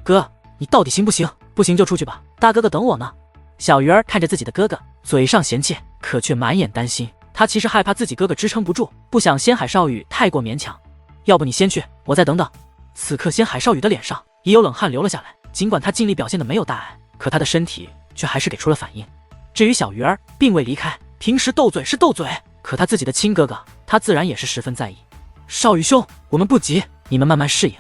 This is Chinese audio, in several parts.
哥，你到底行不行？不行就出去吧，大哥哥等我呢。小鱼儿看着自己的哥哥，嘴上嫌弃，可却满眼担心。他其实害怕自己哥哥支撑不住，不想仙海少羽太过勉强。要不你先去，我再等等。此刻仙海少羽的脸上也有冷汗流了下来，尽管他尽力表现的没有大碍，可他的身体却还是给出了反应。至于小鱼儿，并未离开，平时斗嘴是斗嘴，可他自己的亲哥哥，他自然也是十分在意。少羽兄，我们不急，你们慢慢适应。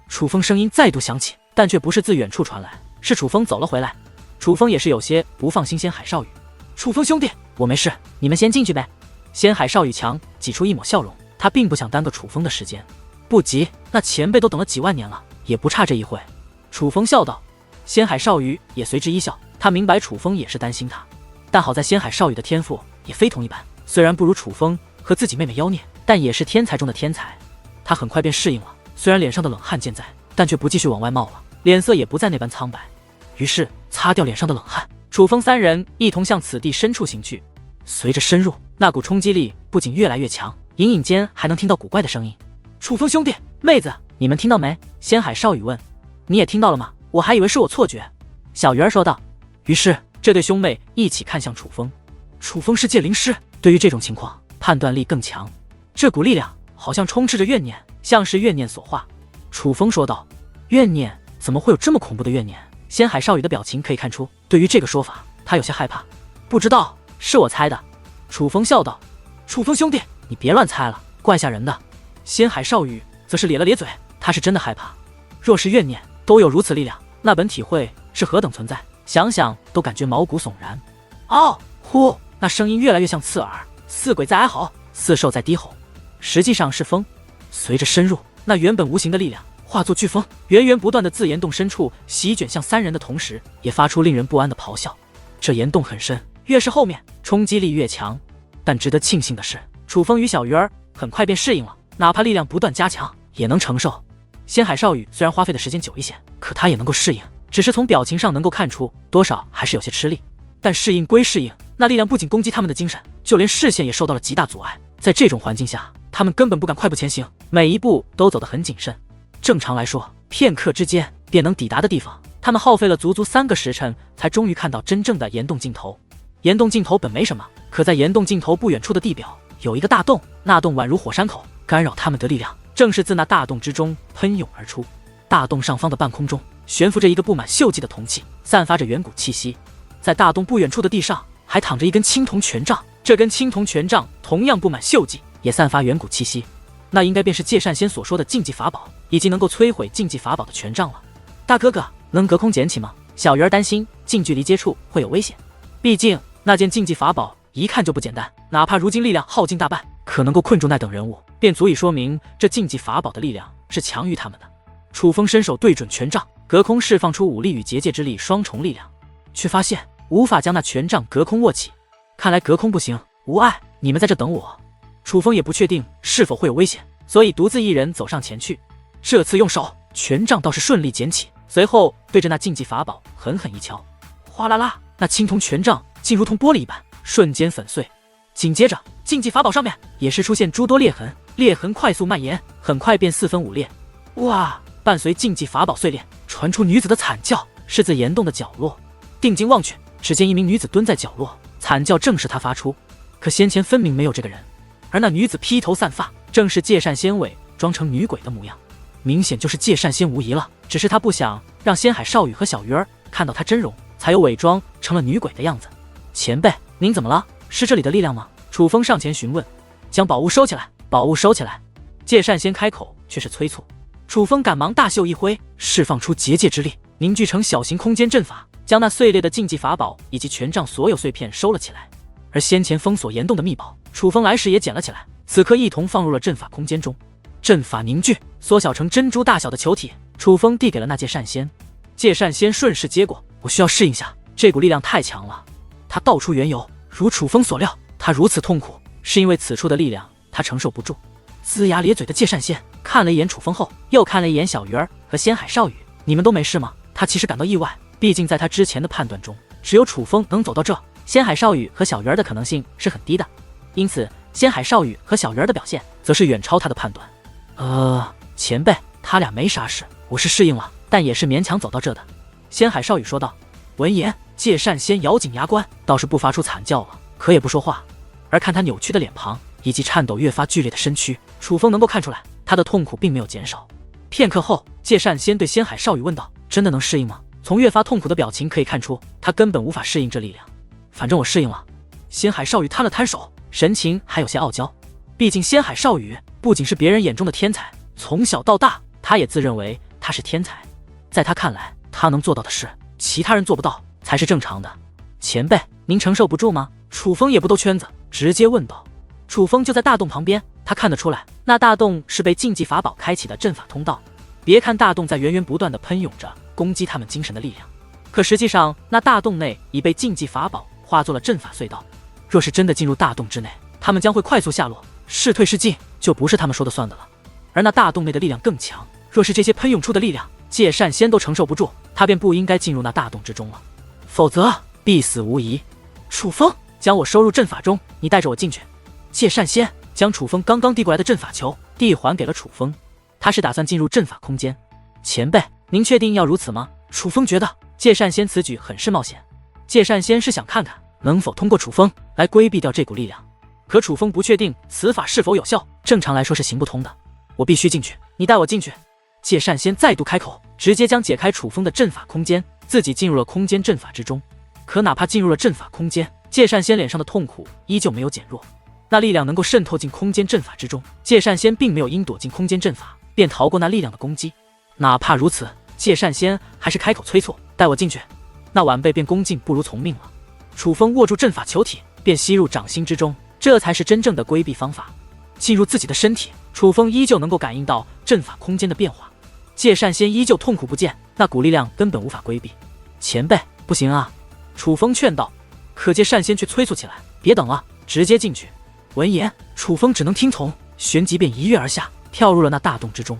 楚风声音再度响起，但却不是自远处传来，是楚风走了回来。楚风也是有些不放心仙海少羽。楚风兄弟，我没事，你们先进去呗。仙海少羽强挤出一抹笑容，他并不想耽搁楚风的时间。不急，那前辈都等了几万年了，也不差这一会。楚风笑道。仙海少羽也随之一笑，他明白楚风也是担心他，但好在仙海少羽的天赋也非同一般，虽然不如楚风和自己妹妹妖孽，但也是天才中的天才。他很快便适应了，虽然脸上的冷汗健在，但却不继续往外冒了，脸色也不再那般苍白。于是擦掉脸上的冷汗，楚风三人一同向此地深处行去。随着深入，那股冲击力不仅越来越强，隐隐间还能听到古怪的声音。楚风兄弟，妹子，你们听到没？仙海少羽问。你也听到了吗？我还以为是我错觉。小鱼儿说道。于是这对兄妹一起看向楚风。楚风是界灵师，对于这种情况判断力更强。这股力量好像充斥着怨念，像是怨念所化。楚风说道。怨念？怎么会有这么恐怖的怨念？仙海少羽的表情可以看出，对于这个说法他有些害怕。不知道，是我猜的。楚风笑道。楚风兄弟，你别乱猜了，怪吓人的。仙海少羽则是咧了咧嘴，他是真的害怕。若是怨念都有如此力量，那本体会是何等存在，想想都感觉毛骨悚然。嗷呼，那声音越来越像刺耳，似鬼在哀嚎，似兽在低吼，实际上是风。随着深入，那原本无形的力量化作飓风，源源不断的自岩洞深处席卷向三人的同时，也发出令人不安的咆哮。这岩洞很深，越是后面冲击力越强，但值得庆幸的是，楚风与小鱼儿很快便适应了，哪怕力量不断加强也能承受。仙海少羽虽然花费的时间久一些，可他也能够适应，只是从表情上能够看出多少还是有些吃力。但适应归适应，那力量不仅攻击他们的精神，就连视线也受到了极大阻碍。在这种环境下，他们根本不敢快步前行，每一步都走得很谨慎。正常来说，片刻之间便能抵达的地方，他们耗费了足足3个时辰，才终于看到真正的岩洞尽头。岩洞尽头本没什么，可在岩洞尽头不远处的地表有一个大洞，那洞宛如火山口，干扰他们的力量正是自那大洞之中喷涌而出。大洞上方的半空中悬浮着一个布满锈迹的铜器，散发着远古气息。在大洞不远处的地上还躺着一根青铜权杖，这根青铜权杖同样布满锈迹，也散发远古气息。那应该便是界善仙所说的禁忌法宝，以及能够摧毁禁忌法宝的权杖了。大哥哥，能隔空捡起吗？小鱼儿担心近距离接触会有危险，毕竟那件禁忌法宝一看就不简单，哪怕如今力量耗尽大半，可能够困住那等人物，便足以说明这禁忌法宝的力量是强于他们的。楚风伸手对准权杖，隔空释放出武力与结界之力双重力量，却发现无法将那权杖隔空握起。看来隔空不行，无碍，你们在这等我。楚风也不确定是否会有危险，所以独自一人走上前去。这次用手，权杖倒是顺利捡起，随后对着那禁忌法宝狠狠一敲，哗啦啦，那青铜权杖竟如同玻璃一般，瞬间粉碎。紧接着，禁忌法宝上面也是出现诸多裂痕，裂痕快速蔓延，很快便4分5裂。哇！伴随禁忌法宝碎裂，传出女子的惨叫，是自岩洞的角落。定睛望去，只见一名女子蹲在角落，惨叫正是她发出。可先前分明没有这个人，而那女子披头散发，正是界善仙伪装成女鬼的模样，明显就是界善仙无疑了。只是她不想让仙海少羽和小鱼儿看到她真容，才有伪装成了女鬼的样子。前辈，您怎么了？是这里的力量吗？楚风上前询问。将宝物收起来，宝物收起来。界善仙开口却是催促。楚风赶忙大袖一挥，释放出结界之力，凝聚成小型空间阵法，将那碎裂的禁忌法宝以及权杖所有碎片收了起来。而先前封锁岩洞的秘宝，楚风来时也捡了起来，此刻一同放入了阵法空间中。阵法凝聚，缩小成珍珠大小的球体，楚风递给了那界善仙。界善仙顺势接过，我需要适应下，这股力量太强了。他道出缘由，如楚风所料，他如此痛苦，是因为此处的力量他承受不住。龇牙咧嘴的界善仙看了一眼楚风后，又看了一眼小鱼儿和仙海少羽，你们都没事吗？他其实感到意外，毕竟在他之前的判断中，只有楚风能走到这，仙海少羽和小鱼儿的可能性是很低的，因此仙海少羽和小鱼儿的表现则是远超他的判断。前辈，他俩没啥事，我是适应了，但也是勉强走到这的。仙海少羽说道。闻言，界善仙咬紧牙关，倒是不发出惨叫了，可也不说话。而看他扭曲的脸庞以及颤抖越发剧烈的身躯，楚风能够看出来他的痛苦并没有减少。片刻后，界善仙对仙海少羽问道：真的能适应吗？从越发痛苦的表情可以看出，他根本无法适应这力量。反正我适应了。仙海少羽摊了摊手，神情还有些傲娇。毕竟仙海少羽不仅是别人眼中的天才，从小到大他也自认为他是天才。在他看来，他能做到的事其他人做不到才是正常的。前辈，您承受不住吗？楚风也不兜圈子，直接问道。楚风就在大洞旁边，他看得出来，那大洞是被禁忌法宝开启的阵法通道。别看大洞在源源不断地喷涌着攻击他们精神的力量，可实际上那大洞内已被禁忌法宝化作了阵法隧道。若是真的进入大洞之内，他们将会快速下落，是退是进就不是他们说的算的了。而那大洞内的力量更强，若是这些喷涌出的力量界善仙都承受不住，他便不应该进入那大洞之中了，否则必死无疑。楚风，将我收入阵法中，你带着我进去。界善仙将楚风刚刚递过来的阵法球递还给了楚风，他是打算进入阵法空间。前辈，您确定要如此吗？楚风觉得界善仙此举很是冒险。界善仙是想看看能否通过楚风来规避掉这股力量，可楚风不确定此法是否有效，正常来说是行不通的。我必须进去，你带我进去。界善仙再度开口，直接将解开楚风的阵法空间，自己进入了空间阵法之中。可哪怕进入了阵法空间，界善仙脸上的痛苦依旧没有减弱。那力量能够渗透进空间阵法之中，界善仙并没有因躲进空间阵法便逃过那力量的攻击。哪怕如此，界善仙还是开口催促：带我进去。那晚辈便恭敬不如从命了。楚风握住阵法球体，便吸入掌心之中，这才是真正的规避方法。进入自己的身体，楚风依旧能够感应到阵法空间的变化。界善仙依旧痛苦不见，那股力量根本无法规避。前辈，不行啊！楚风劝道。可界善仙却催促起来：别等了，直接进去。闻言，楚风只能听从，旋即便一跃而下，跳入了那大洞之中。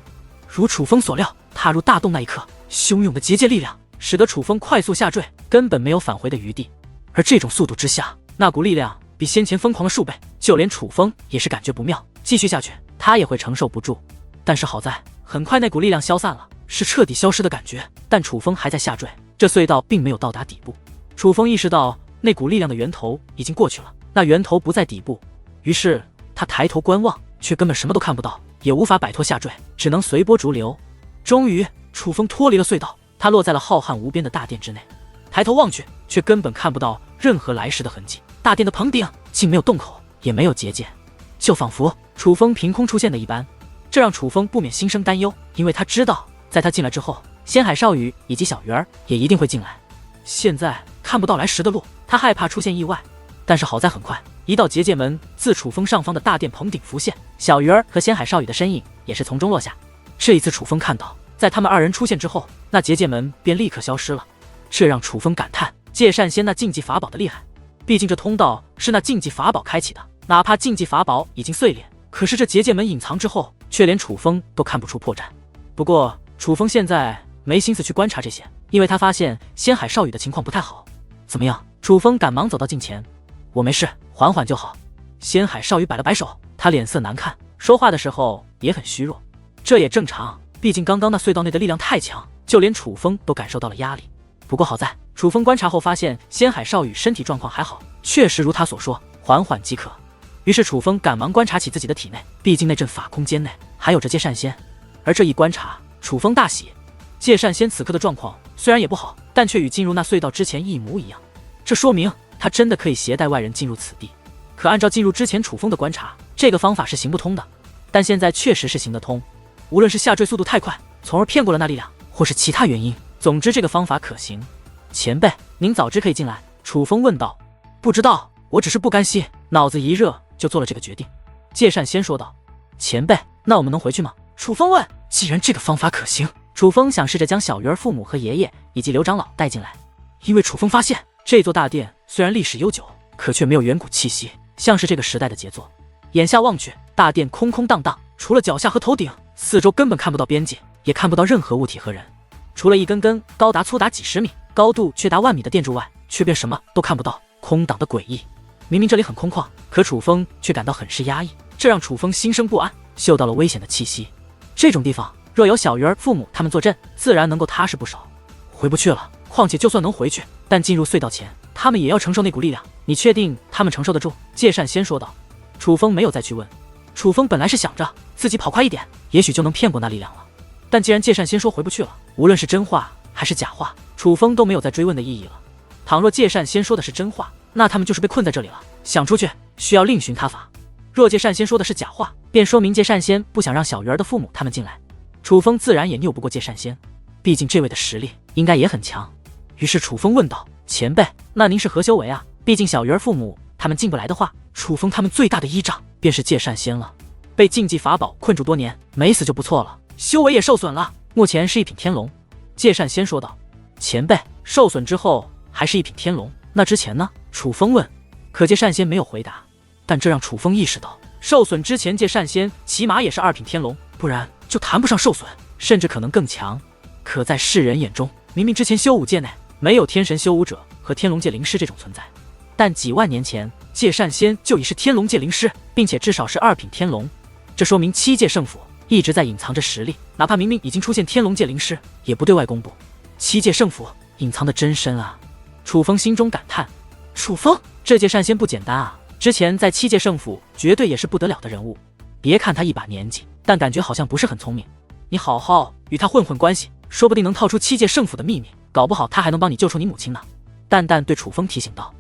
如楚风所料，踏入大洞那一刻，汹涌的结界力量使得楚风快速下坠，根本没有返回的余地。而这种速度之下，那股力量比先前疯狂了数倍，就连楚风也是感觉不妙，继续下去他也会承受不住。但是好在很快那股力量消散了，是彻底消失的感觉，但楚风还在下坠，这隧道并没有到达底部。楚风意识到那股力量的源头已经过去了，那源头不在底部，于是他抬头观望，却根本什么都看不到，也无法摆脱下坠，只能随波逐流。终于，楚风脱离了隧道，他落在了浩瀚无边的大殿之内。抬头望去，却根本看不到任何来时的痕迹。大殿的棚顶竟没有洞口，也没有结界，就仿佛楚风凭空出现的一般。这让楚风不免心生担忧，因为他知道，在他进来之后，仙海少羽以及小鱼儿也一定会进来。现在看不到来时的路，他害怕出现意外。但是好在很快，一道结界门自楚风上方的大殿棚顶浮现，小鱼儿和仙海少羽的身影也是从中落下。这一次楚风看到，在他们二人出现之后，那结界门便立刻消失了。这让楚风感叹界善仙那禁忌法宝的厉害。毕竟这通道是那禁忌法宝开启的，哪怕禁忌法宝已经碎裂，可是这结界门隐藏之后，却连楚风都看不出破绽。不过楚风现在没心思去观察这些，因为他发现仙海少羽的情况不太好。怎么样？楚风赶忙走到近前。我没事，缓缓就好。仙海少羽摆了摆手，他脸色难看，说话的时候也很虚弱。这也正常，毕竟刚刚那隧道内的力量太强，就连楚风都感受到了压力。不过好在楚风观察后发现仙海少羽身体状况还好，确实如他所说，缓缓即可。于是楚风赶忙观察起自己的体内，毕竟那阵法空间内还有着界善仙。而这一观察，楚风大喜。界善仙此刻的状况虽然也不好，但却与进入那隧道之前一模一样，这说明他真的可以携带外人进入此地。可按照进入之前楚风的观察，这个方法是行不通的，但现在确实是行得通。无论是下坠速度太快，从而骗过了那力量，或是其他原因，总之这个方法可行。前辈，您早知可以进来？楚风问道。不知道，我只是不甘心，脑子一热就做了这个决定。界善仙说道。前辈，那我们能回去吗？楚风问。既然这个方法可行，楚风想试着将小鱼儿父母和爷爷以及刘长老带进来。因为楚风发现这座大殿虽然历史悠久，可却没有远古气息，像是这个时代的杰作。眼下望去，大殿空空荡荡，除了脚下和头顶，四周根本看不到边界，也看不到任何物体和人。除了一根根高达粗达几十米、高度却达万米的电柱外，却便什么都看不到，空荡的诡异。明明这里很空旷，可楚风却感到很是压抑，这让楚风心生不安，嗅到了危险的气息。这种地方若有小鱼儿父母他们坐镇，自然能够踏实不少。回不去了，况且就算能回去，但进入隧道前，他们也要承受那股力量。你确定他们承受得住？界善仙说道。楚风没有再去问。楚风本来是想着自己跑快一点，也许就能骗过那力量了。但既然界善仙说回不去了，无论是真话还是假话，楚风都没有再追问的意义了。倘若界善仙说的是真话，那他们就是被困在这里了，想出去需要另寻他法。若界善仙说的是假话，便说明界善仙不想让小鱼儿的父母他们进来。楚风自然也拗不过界善仙，毕竟这位的实力应该也很强。于是楚风问道：前辈，那您是何修为啊？毕竟小鱼儿父母他们进不来的话，楚风他们最大的依仗便是界善仙了。被禁忌法宝困住多年，没死就不错了，修为也受损了，目前是一品天龙。界善仙说道。前辈，受损之后还是一品天龙，那之前呢？楚风问。可界善仙没有回答，但这让楚风意识到，受损之前界善仙起码也是2品天龙，不然就谈不上受损，甚至可能更强。可在世人眼中，明明之前修武界内没有天神修武者和天龙界灵师这种存在，但几万年前界善仙就已是天龙界灵师，并且至少是2品天龙。这说明七界圣府一直在隐藏着实力，哪怕明明已经出现天龙界灵师，也不对外公布。七界圣府隐藏的真深啊！楚风心中感叹。楚风，这界善仙不简单啊！之前在七界圣府绝对也是不得了的人物。别看他一把年纪，但感觉好像不是很聪明。你好好与他混混关系，说不定能套出七界圣府的秘密，搞不好他还能帮你救出你母亲呢。淡淡对楚风提醒道。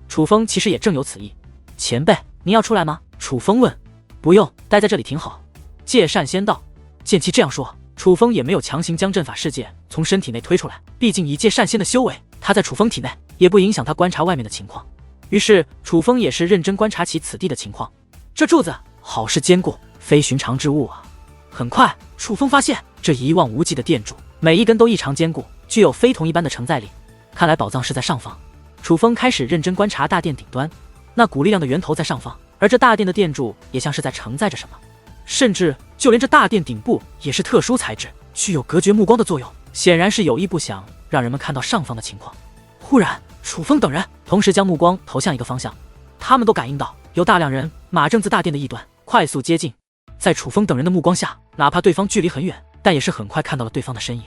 楚风其实也正有此意。前辈，您要出来吗？楚风问。不用，待在这里挺好。界善仙道。见其这样说，楚风也没有强行将阵法世界从身体内推出来，毕竟以界善仙的修为，他在楚风体内也不影响他观察外面的情况。于是楚风也是认真观察起此地的情况。这柱子好是坚固，非寻常之物啊！很快，楚风发现这一望无际的殿柱，每一根都异常坚固，具有非同一般的承载力。看来宝藏是在上方。楚风开始认真观察大殿顶端，那股力量的源头在上方，而这大殿的殿柱也像是在承载着什么，甚至就连这大殿顶部也是特殊材质，具有隔绝目光的作用，显然是有意不想让人们看到上方的情况。忽然，楚风等人同时将目光投向一个方向，他们都感应到有大量人马正自大殿的一端快速接近。在楚风等人的目光下，哪怕对方距离很远，但也是很快看到了对方的身影。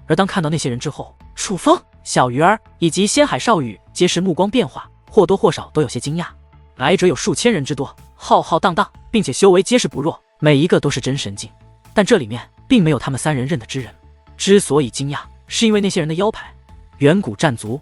而当看到那些人之后，楚风、小鱼儿以及仙海少羽皆是目光变化，或多或少都有些惊讶。来者有数千人之多，浩浩荡荡，并且修为皆是不弱，每一个都是真神境。但这里面并没有他们3人认得之人。之所以惊讶，是因为那些人的腰牌远古战族